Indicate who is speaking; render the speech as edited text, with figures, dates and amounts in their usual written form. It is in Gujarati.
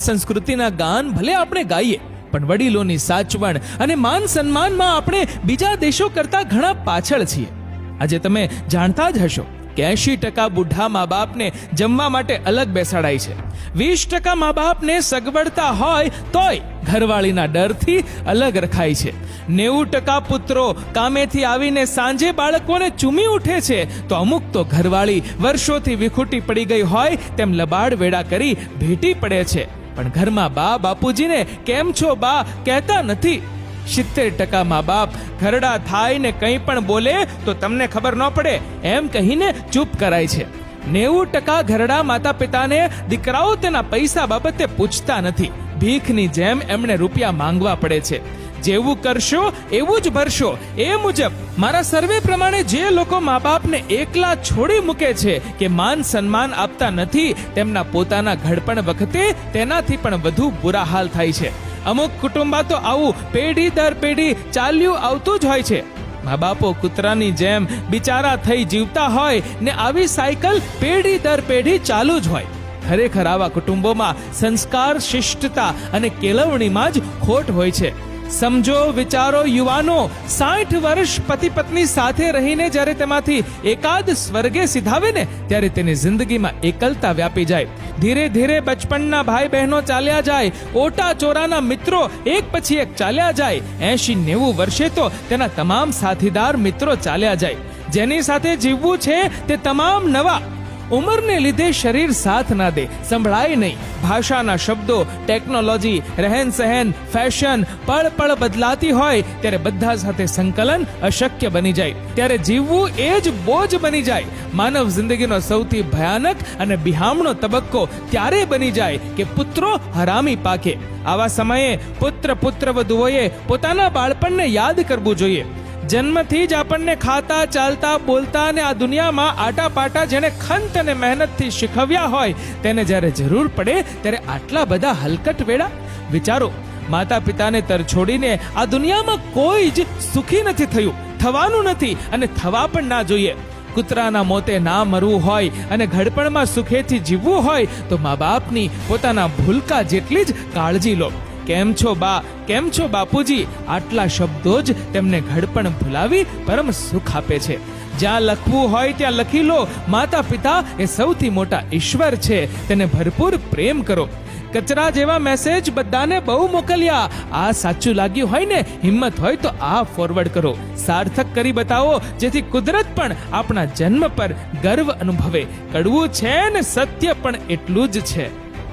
Speaker 1: સંસ્કૃતિના ગાન ભલે આપણે ગાઈએ, પણ વડીલોની સાચવણ અને માન સન્માનમાં આપણે બીજા દેશો કરતા ઘણા પાછળ છીએ. આજે તમે જાણતા જ હશો કે 80% બુઢા મા બાપને જમવા માટે અલગ બેસાડાય છે. 20% મા બાપને સગવડતા હોય તોય ઘરવાળીના ડરથી અલગ રખાય છે. 90% પુત્રો કામેથી આવીને સાંજે બાળકોને ચૂમી ઉઠે છે, તો અમુક તો ઘરવાળી વર્ષોથી વિખૂટી પડી ગઈ હોય તેમ લબાડ વેડા કરી ભેટી પડે છે, પણ ઘરમાં બા બાપુજીને કેમ છો બા કહેતા નથી. 70% મા બાપ ઘરડા થાય ને કંઈ પણ બોલે તો તમને ખબર ન પડે એમ કહીને ચૂપ કરાય છે. 90% ઘરડા માતા પિતાને દીકરાઓ તેના પૈસા બાબતે પૂછતા નથી. ભીખની જેમ એમણે રૂપિયા માંગવા પડે છે. જેવું કરશો એવું જ ભરશો, એ મુજબ મારા સર્વે પ્રમાણે જે લોકો મા બાપને એકલા છોડી મૂકે છે કે માન સન્માન આપતા નથી, તેમના પોતાના ઘડપણ વખતે તેનાથી પણ વધુ બુરા હાલ થાય છે. અમુક કુટુંબા તો આવું પેઢી દર પેઢી ચાલ્યું આવતું જ હોય છે. મા બાપો કૂતરાની જેમ બિચારા થઈ જીવતા હોય ને આવી સાયકલ પેઢી દર પેઢી ચાલુ જ હોય. ખરેખર આવા કુટુંબોમાં સંસ્કાર, શિષ્ટતા અને કેળવણીમાં જ ખોટ હોય છે. સમજો, વિચારો યુવાનો, 60 વર્ષ પતિ પત્ની સાથે રહીને જ્યારે તેમાંથી એકાદ સ્વર્ગે સિધાવે ને ત્યારે તેની જિંદગીમાં એકલતા વ્યાપી જાય. ધીરે ધીરે બચપણના ભાઈ બહેનો ચાલ્યા જાય, ઓટા ચોરાના મિત્રો એક પછી એક ચાલ્યા જાય. 80-90 વર્ષે તો તેના તમામ સાથીદાર મિત્રો ચાલ્યા જાય. જેની સાથે જીવવું છે તે તમામ નવા. ઉંમરને લીધે શરીર સાથ ના દે, સંભળાય નહીં. ભાષાના શબ્દો, ટેકનોલોજી, રહેન સહેન, ફેશન પળ પળ બદલાતી હોય ત્યારે બધા સાથે સંકલન અશક્ય બની જાય. ત્યારે જીવવું એ જ બોજ બની જાય. માનવ જિંદગીનો સૌથી ભયાનક અને બિહામણો તબક્કો ત્યારે બની જાય કે પુત્રો હરામી પાકે. આવા સમયે પુત્રવધુઓએ પોતાના બાળપણને યાદ કરવું જોઈએ. જન્મથી જ આપણને ખાતા, ચાલતા, બોલતા અને આ દુનિયામાં આટાપાટા જેને ખંત અને મહેનતથી શીખવ્યા હોય તેને જ્યારે જરૂર પડે ત્યારે આટલા બધા હલકટ વેડા. વિચારો, માતા પિતાને તરછોડીને આ દુનિયામાં કોઈ જ સુખી નથી થયું, થવાનું નથી અને થવા પણ ના જોઈએ. કૂતરાના મોતે ના મરવું હોય અને ઘડપણમાં સુખેથી જીવવું હોય તો મા બાપની પોતાના ભૂલકા જેટલી જ કાળજી લો. કેમ છો બા, કેમ છો બાપુજી, આટલા શબ્દો જ તેમને ઘડપણ ભૂલાવી પરમ સુખ આપે છે. જ્યાં લખવું હોય ત્યાં લખી લો. માતા પિતા એ સૌથી મોટા ઈશ્વર છે, તેને ભરપૂર પ્રેમ કરો. કચરા જેવા મેસેજ બધાને બહુ મોકલ્યા. આ સાચું લાગ્યું હોય ને, હિંમત હોય તો આ ફોરવર્ડ કરો. સાર્થક કરી બતાવો જેથી કુદરત પણ આપણા જન્મ પર ગર્વ અનુભવે. કડવું છે ને સત્ય પણ એટલું જ છે.